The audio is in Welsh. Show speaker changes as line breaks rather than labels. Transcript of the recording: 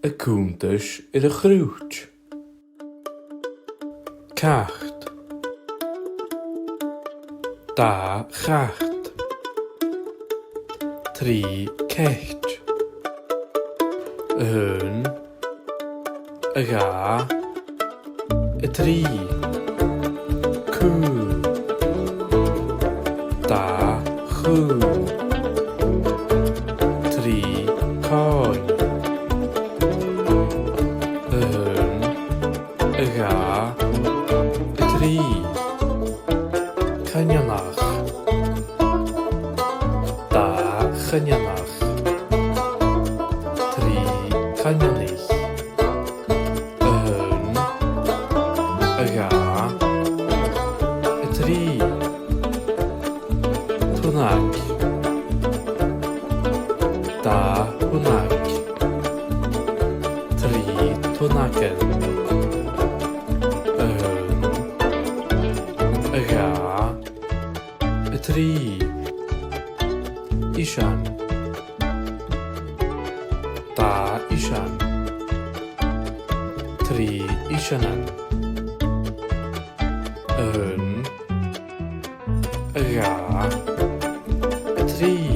y cwntas i'r chrwch. Cacht. Da chacht. 3 cecht. Hyn. Y ga. Y 3. Cw. Da chw. 3 coen. Hyn. Y ga. Y 3. Cynionach. Da chynionach. 3 cynionych. Hyn. Y ga. Y 3. Twnag. Da hwnag. 3 twnagen. Hyn. Y ga. Y 3. Isian. Da isian. 3 isianan. Hyn. Y ga. Y 3.